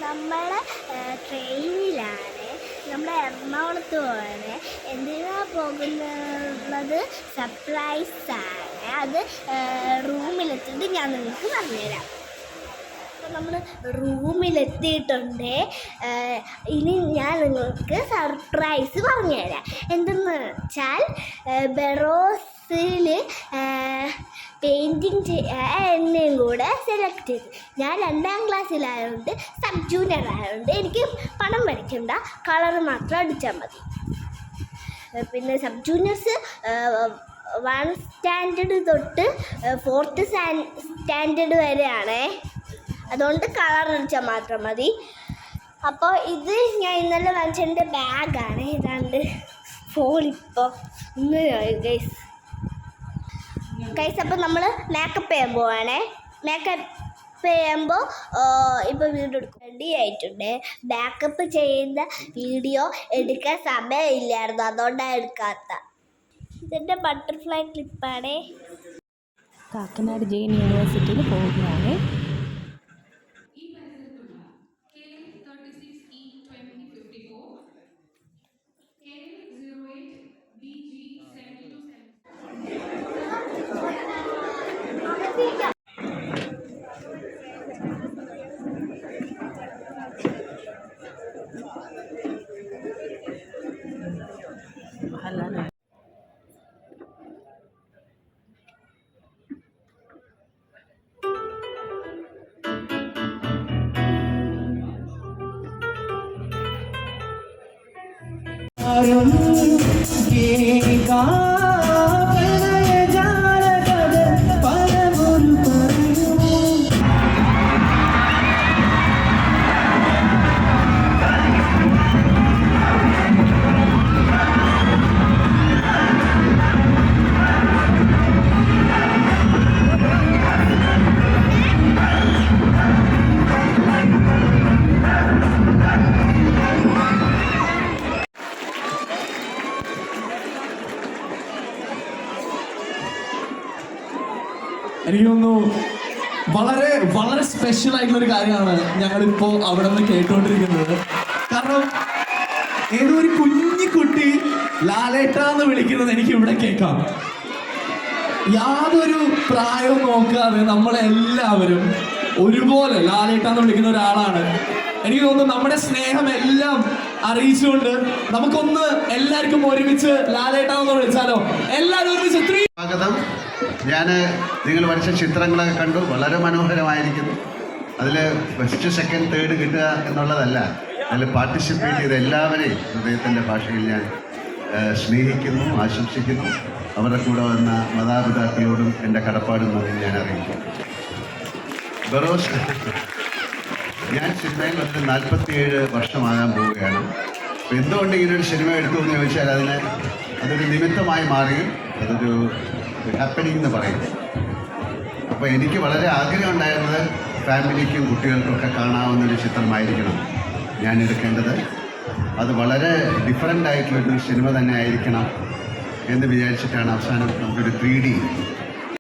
നമ്മൾ ട്രെയിനിലാണ്. നമ്മുടെ എറണാകുളത്ത് പോവാണ്. എന്തിനാണ് പോകുന്നത്? സർപ്രൈസാണ്. അത് റൂമിലെത്തിയിട്ട് ഞാൻ നിങ്ങൾക്ക് പറഞ്ഞുതരാം. അപ്പോൾ നമ്മൾ റൂമിലെത്തിയിട്ടുണ്ട്. ഇനി ഞാൻ നിങ്ങൾക്ക് സർപ്രൈസ് പറഞ്ഞുതരാം. എന്തെന്ന് വെച്ചാൽ ബെറോസിൽ പെയിൻറ്റിങ് എന്നെയും കൂടെ സെലക്ട് ചെയ്തു. ഞാൻ 2ാം ക്ലാസ്സിലായതുകൊണ്ട് സബ് ജൂനിയർ ആയതുകൊണ്ട് എനിക്ക് പണം വരയ്ക്കണ്ട, കളർ മാത്രം അടിച്ചാൽ മതി. പിന്നെ സബ് ജൂനിയേഴ്സ് 1 സ്റ്റാൻഡേർഡ് തൊട്ട് 4th സ്റ്റാൻഡേർഡ് വരെയാണേ. അതുകൊണ്ട് കളർ അടിച്ചാൽ മാത്രം മതി. അപ്പോൾ ഇത് ഞാൻ ഇന്നലെ വാങ്ങിച്ചതിൻ്റെ ബാഗാണ്. ഇതാണ്ട് ഫോണിപ്പോൾ ഇങ്ങനെയായി ഗൈസ്. അപ്പോൾ നമ്മൾ മേക്കപ്പ് ചെയ്യാൻ പോവാണേ. മേക്കപ്പ് ചെയ്യുമ്പോൾ ഇപ്പോൾ വീഡിയോ എടുക്കും റെഡി ആയിട്ടുണ്ട്. മേക്കപ്പ് ചെയ്യുന്ന വീഡിയോ എടുക്കാൻ സമയമില്ലായിരുന്നു, അതുകൊണ്ടാണ് എടുക്കാത്ത. ഇതിൻ്റെ ബട്ടർഫ്ലൈ ക്ലിപ്പാണേ. കാക്കനാട് ജെയിൻ യൂണിവേഴ്സിറ്റിയിൽ പോവുകയാണ്. എനിക്ക് തോന്നുന്നു വളരെ വളരെ സ്പെഷ്യൽ ആയിട്ടുള്ള ഒരു കാര്യമാണ് ഞങ്ങളിപ്പോ അവിടെ നിന്ന് കേട്ടുകൊണ്ടിരിക്കുന്നത്. കാരണം ഏതോ ഒരു കുഞ്ഞിക്കുട്ടി ലാലേട്ടാന്ന് വിളിക്കുന്നത് എനിക്ക് ഇവിടെ കേൾക്കാം. യാതൊരു പ്രായവും നോക്കാതെ നമ്മളെല്ലാവരും ഒരുപോലെ ലാലേട്ടാന്ന് വിളിക്കുന്ന ഒരാളാണ്. എനിക്ക് തോന്നുന്നു നമ്മുടെ സ്നേഹം എല്ലാം അറിയിച്ചുകൊണ്ട് നമുക്കൊന്ന് എല്ലാവർക്കും ഒരുമിച്ച് ലാലേട്ടാന്ന് വിളിച്ചാലോ? എല്ലാവരും ഒരുമിച്ച്. സ്വാഗതം. ഞാൻ നിങ്ങൾ വരച്ച ചിത്രങ്ങളൊക്കെ കണ്ടു, വളരെ മനോഹരമായിരിക്കുന്നു. അതിൽ ഫസ്റ്റ്, സെക്കൻഡ്, തേർഡ് കിട്ടുക എന്നുള്ളതല്ല, അതിൽ പാർട്ടിസിപ്പേറ്റ് ചെയ്ത എല്ലാവരെയും ഹൃദയത്തിൻ്റെ ഭാഷയിൽ ഞാൻ സ്നേഹിക്കുന്നു, ആശംസിക്കുന്നു. അവരുടെ കൂടെ വന്ന മാതാപിതാക്കളോടും എൻ്റെ കടപ്പാടും നന്ദി ഞാൻ അറിയിക്കുന്നു. ബെറോസ്, ഞാൻ സിനിമയിൽ വന്നിട്ട് 47 വർഷമാകാൻ പോവുകയാണ്. അപ്പോൾ എന്തുകൊണ്ട് ഇങ്ങനൊരു സിനിമ എടുത്തു എന്ന് ചോദിച്ചാൽ അതൊരു നിമിത്തമായി മാറി, അതൊരു ഹാപ്പനിങ് എന്ന് പറയും. അപ്പോൾ എനിക്ക് വളരെ ആഗ്രഹം ഉണ്ടായിരുന്നത് ഫാമിലിക്കും കുട്ടികൾക്കൊക്കെ കാണാവുന്നൊരു ചിത്രമായിരിക്കണം ഞാൻ എടുക്കേണ്ടത്. അത് വളരെ ഡിഫറൻ്റ് ആയിട്ടുള്ളൊരു സിനിമ തന്നെ ആയിരിക്കണം എന്ന് വിചാരിച്ചിട്ടാണ് അവസാനം നമുക്കൊരു 3D.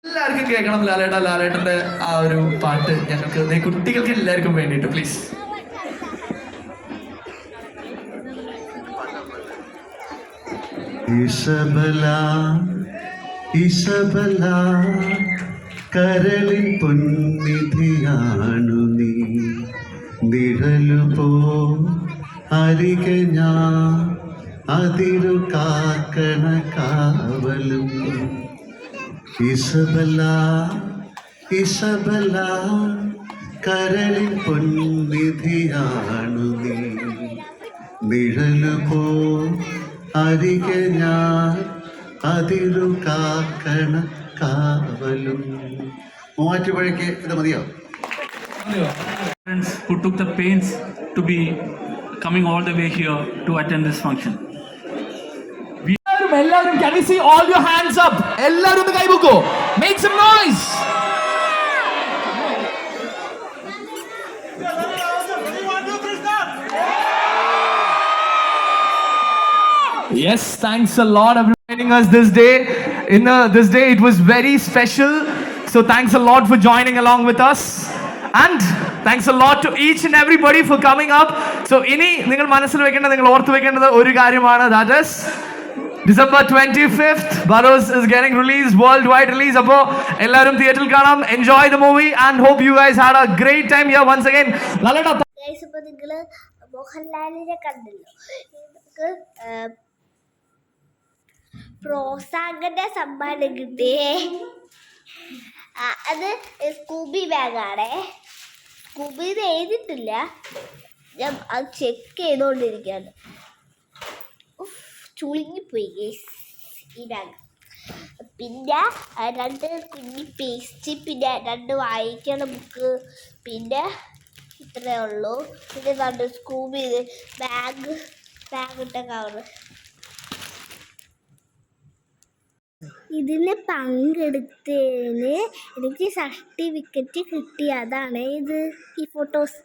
എല്ലാവർക്കും കേൾക്കണം ലാലേട്ടൻ്റെ ആ ഒരു പാട്ട്. ഞങ്ങൾക്ക് കുട്ടികൾക്ക് എല്ലാവർക്കും വേണ്ടിയിട്ട് പ്ലീസ്. ഇസബല കരളിൻ പൊന്നിധിയാണു നീ, നിഴലുപോ അരികെ ഞാൻ, അതിരു കാക്കണ കാവലും. ഇസബല ഇസബല കരളിൻ പൊന്നിധിയാണു നീ, നിഴലുപോ അരികെ ഞാൻ, അതിരു കാക്കണ കാവലും. മൂവാറ്റുപുഴയ്ക്ക് ഇത് മതിയോ? Friends who took the pains to be coming all the way here to attend this function. എല്ലാവരും can we see all your hands up? എല്ലാവരും ഒന്ന് കൈപൊക്കോ. Make some noise. Yes, thanks a lot everyone joining us this day. This day it was very special. So thanks a lot for joining along with us. And thanks a lot to each and everybody for coming up. So ഇനി നിങ്ങൾ മനസ്സിൽ വെക്കേണ്ടത്, നിങ്ങൾ ഓർത്ത് വെക്കേണ്ടത് ഒരു കാര്യമാണ്. That is December 25th, Burrows is getting released, worldwide release. Appo ellarum theater il കാണാം. Enjoy the movie and hope you guys had a great time here once again. lalata guys, ഇപ്പോൾ നിങ്ങൾ മോഹൻലാലിനെ കണ്ടല്ലോ. നമുക്ക് പ്രോത്സാഹന സമ്മാനം കിട്ടിയേ. അത് സ്കൂബി ബാഗാണേ. സ്കൂബി ഇത് എഴുതിയിട്ടില്ല, ഞാൻ അത് ചെക്ക് ചെയ്തുകൊണ്ടിരിക്കുകയാണ്. ചുളുങ്ങിപ്പോയി ഗൈസ് ഈ ബാഗ്. പിന്നെ 2 കുഞ്ഞി പേസ്റ്റ്, പിന്നെ 2 വായിക്കണ ബുക്ക്, പിന്നെ ഇത്രയേ ഉള്ളൂ. പിന്നെ 2 സ്കൂബി ബാഗ് ഇട്ട കവറ്. ഇതിന് പങ്കെടുത്തതിന് എനിക്ക് സർട്ടിഫിക്കറ്റ് കിട്ടി. അതാണ് ഈ ഫോട്ടോസ്.